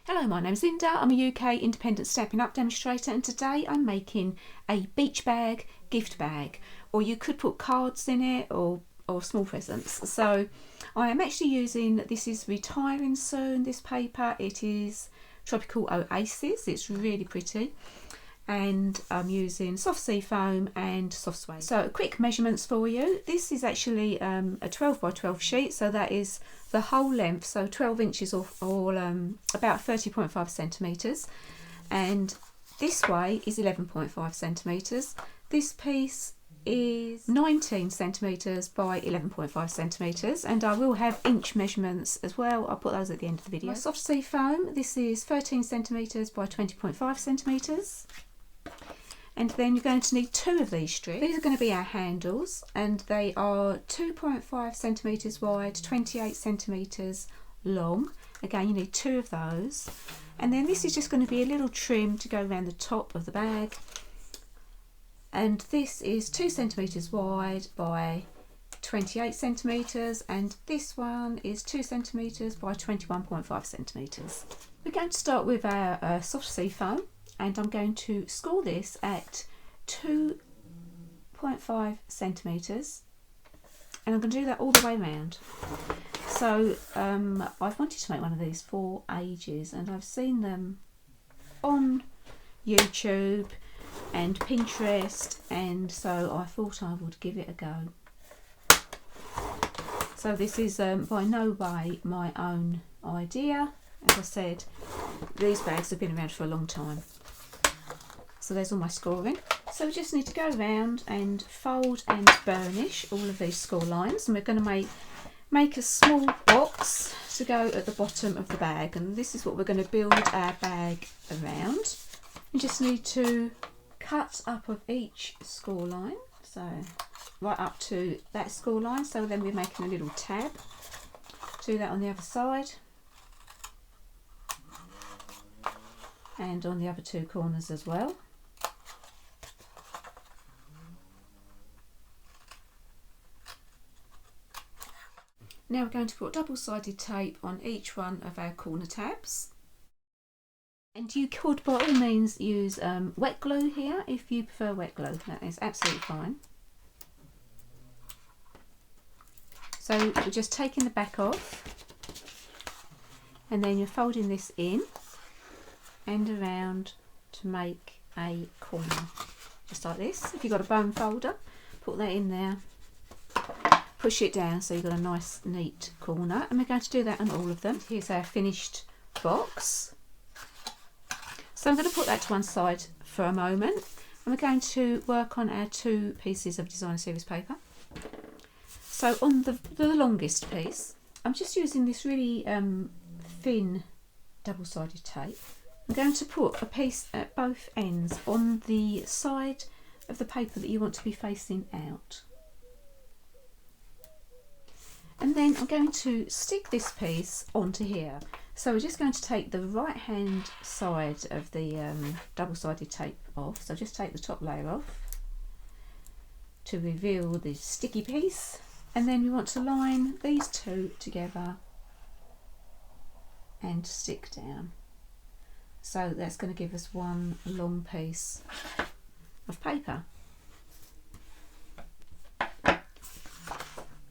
Hello, my name's Linda. I'm a UK independent Stampin' Up demonstrator, and today I'm making a beach bag gift bag, or you could put cards in it or small presents. So I am actually using, this is retiring soon, this paper. It is Tropical Oasis. It's really pretty, and I'm using soft sea foam and soft suede. So quick measurements for you. This is actually a 12 by 12 sheet, so that is the whole length, so 12 inches or about 30.5 centimetres, and this way is 11.5 centimetres. This piece is 19 centimetres by 11.5 centimetres, and I will have inch measurements as well. I'll put those at the end of the video. My soft sea foam, this is 13 centimetres by 20.5 centimetres. And then you're going to need two of these strips. These are going to be our handles, and they are 2.5 centimetres wide, 28 centimetres long. Again, you need two of those. And then this is just going to be a little trim to go around the top of the bag. And this is 2 centimetres wide by 28 centimetres, and this one is 2 centimetres by 21.5 centimetres. We're going to start with our soft sea foam, and I'm going to score this at 2.5 centimetres, and I'm going to do that all the way around. So I've wanted to make one of these for ages, and I've seen them on YouTube and Pinterest, and so I thought I would give it a go. So this is by no way my own idea. As I said, these bags have been around for a long time. So there's all my scoring. So we just need to go around and fold and burnish all of these score lines, and we're going to make a small box to go at the bottom of the bag, and this is what we're going to build our bag around. You just need to cut up of each score line, so right up to that score line. So then we're making a little tab. Do that on the other side and on the other two corners as well. Now we're going to put double-sided tape on each one of our corner tabs. And you could by all means use wet glue here if you prefer wet glue. That is absolutely fine. So we're just taking the back off, and then you're folding this in and around to make a corner, just like this. If you've got a bone folder, put that in there, push it down so you've got a nice neat corner, and we're going to do that on all of them. Here's our finished box. So I'm going to put that to one side for a moment, and we're going to work on our two pieces of designer series paper. So on the longest piece, I'm just using this really thin double-sided tape. I'm going to put a piece at both ends on the side of the paper that you want to be facing out. And then I'm going to stick this piece onto here. So we're just going to take the right hand side of the double-sided tape off. So just take the top layer off to reveal the sticky piece. And then we want to line these two together and stick down. So that's going to give us one long piece of paper.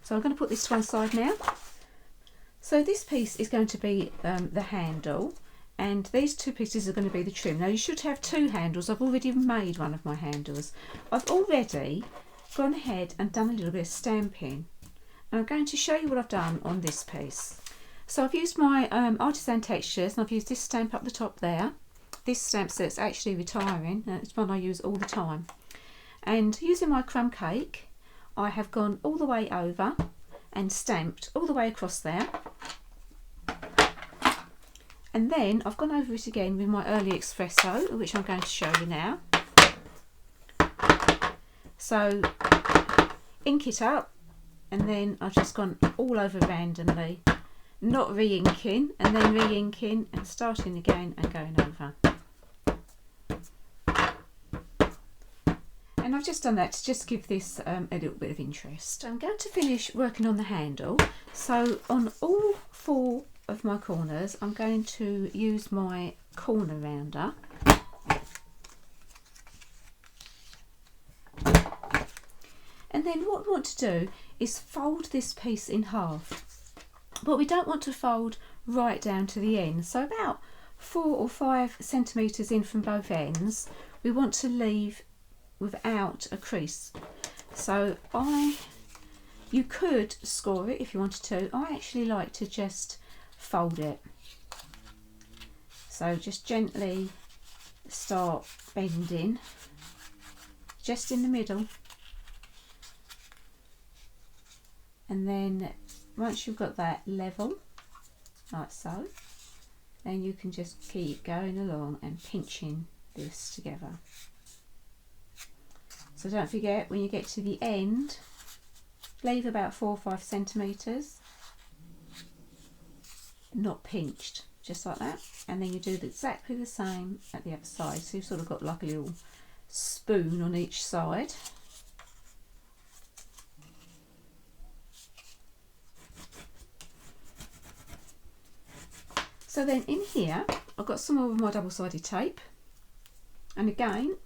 So I'm going to put this to one side now. So this piece is going to be the handle, and these two pieces are going to be the trim. Now you should have two handles. I've already made one of my handles. I've already gone ahead and done a little bit of stamping, and I'm going to show you what I've done on this piece. So I've used my artisan textures, and I've used this stamp up the top there. This stamp set's actually retiring, and it's one I use all the time. And using my crumb cake, I have gone all the way over and stamped all the way across there, and then I've gone over it again with my early espresso, which I'm going to show you now. So ink it up, and then I've just gone all over randomly, not re-inking and then re-inking and starting again and going over. And I've just done that to just give this a little bit of interest. I'm going to finish working on the handle. So on all four of my corners, I'm going to use my corner rounder. And then what we want to do is fold this piece in half. But we don't want to fold right down to the end. So about 4 or 5 centimetres in from both ends, we want to leave without a crease. So you could score it if you wanted to. I actually like to just fold it. So just gently start bending just in the middle. And then once you've got that level, like so, then you can just keep going along and pinching this together. So don't forget, when you get to the end, leave about 4 or 5 centimetres, not pinched, just like that. And then you do exactly the same at the other side. So you've sort of got like a little spoon on each side. So then in here, I've got some more of my double-sided tape. And again,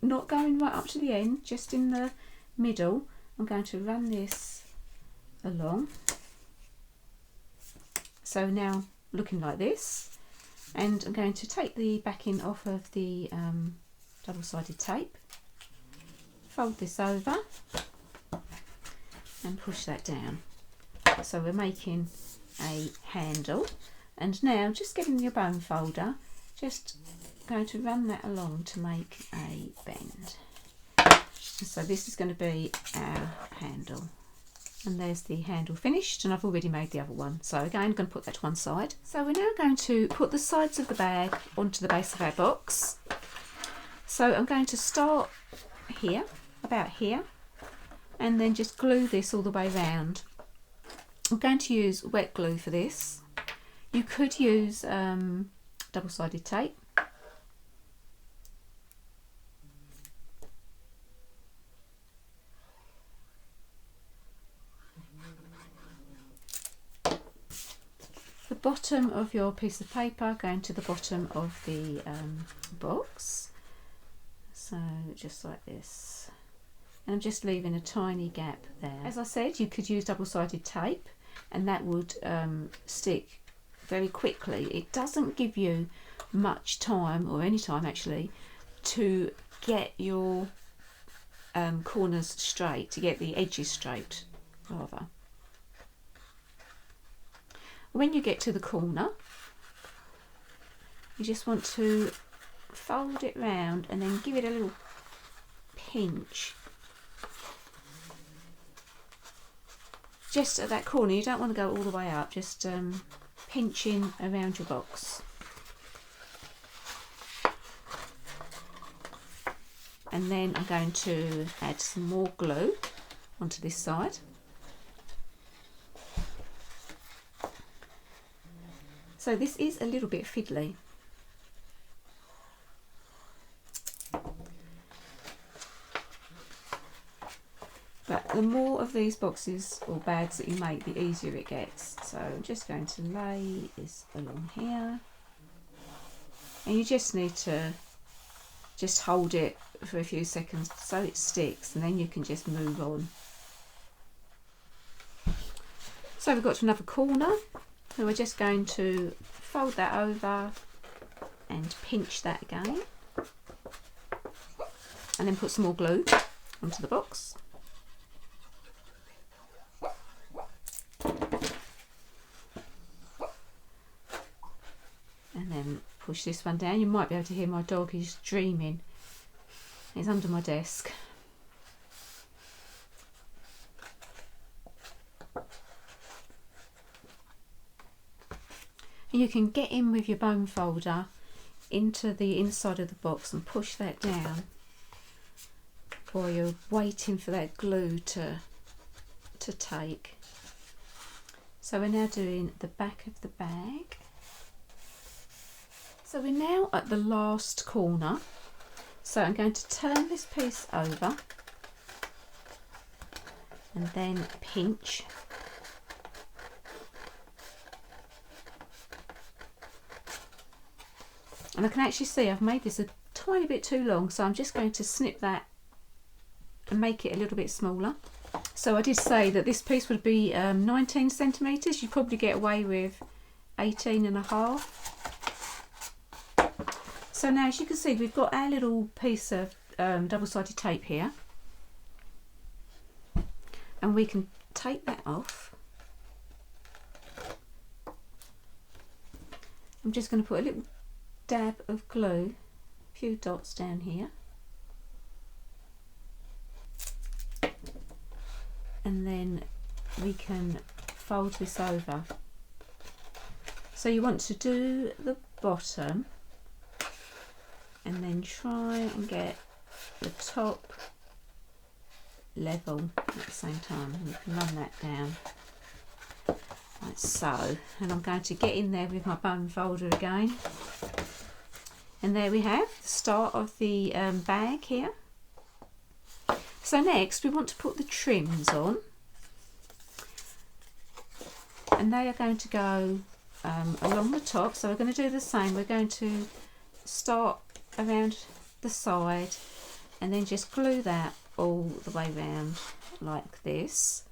not going right up to the end, just in the middle, I'm going to run this along. So now looking like this, and I'm going to take the backing off of the double-sided tape, fold this over and push that down. So we're making a handle. And now, just getting your bone folder, just going to run that along to make a bend. So this is going to be our handle. And there's the handle finished, and I've already made the other one. So again, I'm going to put that to one side. So we're now going to put the sides of the bag onto the base of our box. So I'm going to start here, about here, and then just glue this all the way around. I'm going to use wet glue for this. You could use double-sided tape. The bottom of your piece of paper going to the bottom of the box. So just like this. And I'm just leaving a tiny gap there. As I said, you could use double-sided tape and that would stick very quickly. It doesn't give you much time, or any time actually, to get your corners straight, to get the edges straight rather. When you get to the corner, you just want to fold it round and then give it a little pinch. Just at that corner, you don't want to go all the way up, just pinching around your box. And then I'm going to add some more glue onto this side. So this is a little bit fiddly. But the more of these boxes or bags that you make, the easier it gets. So I'm just going to lay this along here. And you just need to just hold it for a few seconds so it sticks, and then you can just move on. So we've got to another corner. So we're just going to fold that over and pinch that again. And then put some more glue onto the box. And then push this one down. You might be able to hear my dog, he's dreaming. He's under my desk. And you can get in with your bone folder into the inside of the box and push that down while you're waiting for that glue to take. So we're now doing the back of the bag. So we're now at the last corner. So I'm going to turn this piece over and then pinch. And I can actually see I've made this a tiny bit too long, so I'm just going to snip that and make it a little bit smaller. So I did say that this piece would be 19 centimetres. You'd probably get away with 18.5. So now, as you can see, we've got our little piece of double-sided tape here, and we can take that off. I'm just going to put a little dab of glue, a few dots down here, and then we can fold this over. So you want to do the bottom and then try and get the top level at the same time. You can run that down like so, and I'm going to get in there with my bone folder again, and there we have the start of the bag here. So next we want to put the trims on, and they are going to go along the top. So we're going to do the same. We're going to start around the side and then just glue that all the way round like this.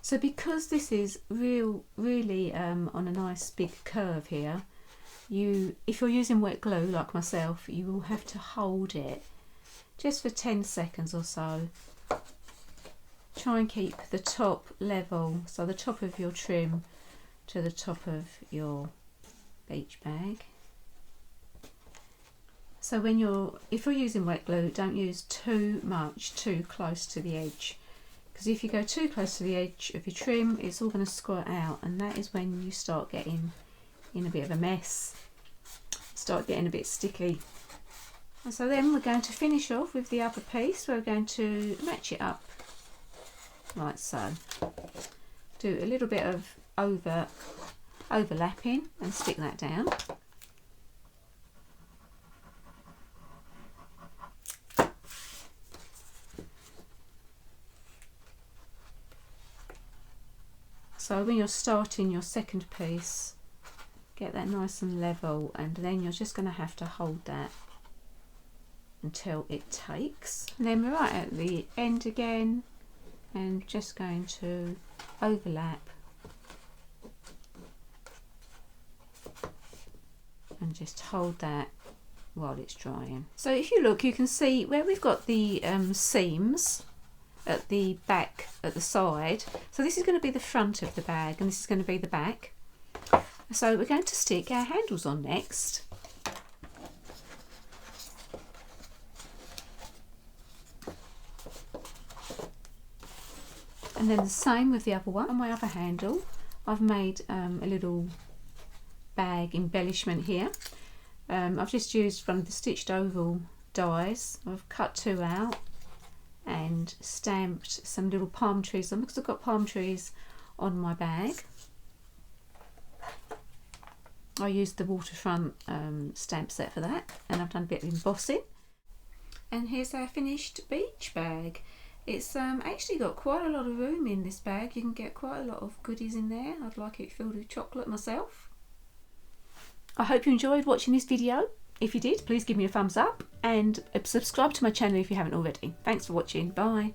So because this is really on a nice big curve here, if you're using wet glue like myself, you will have to hold it just for 10 seconds or so. Try and keep the top level, so the top of your trim to the top of your beach bag. So if you're using wet glue, don't use too close to the edge, because if you go too close to the edge of your trim, it's all going to squirt out, and that is when you start getting in a bit of a mess, start getting a bit sticky. And so then we're going to finish off with the other piece. We're going to match it up like so. Do a little bit of overlapping and stick that down. So when you're starting your second piece, get that nice and level, and then you're just going to have to hold that until it takes. And then we're right at the end again, and just going to overlap and just hold that while it's drying. So if you look, you can see where we've got the seams at the back, at the side. So this is going to be the front of the bag, and this is going to be the back. So we're going to stick our handles on next. And then the same with the other one. On my other handle, I've made a little bag embellishment here. I've just used one of the stitched oval dies. I've cut 2 out and stamped some little palm trees on, because I've got palm trees on my bag. I used the waterfront stamp set for that, and I've done a bit of embossing. And here's our finished beach bag. It's actually got quite a lot of room in this bag. You can get quite a lot of goodies in there. I'd like it filled with chocolate myself. I hope you enjoyed watching this video. If you did, please give me a thumbs up and subscribe to my channel if you haven't already. Thanks for watching. Bye.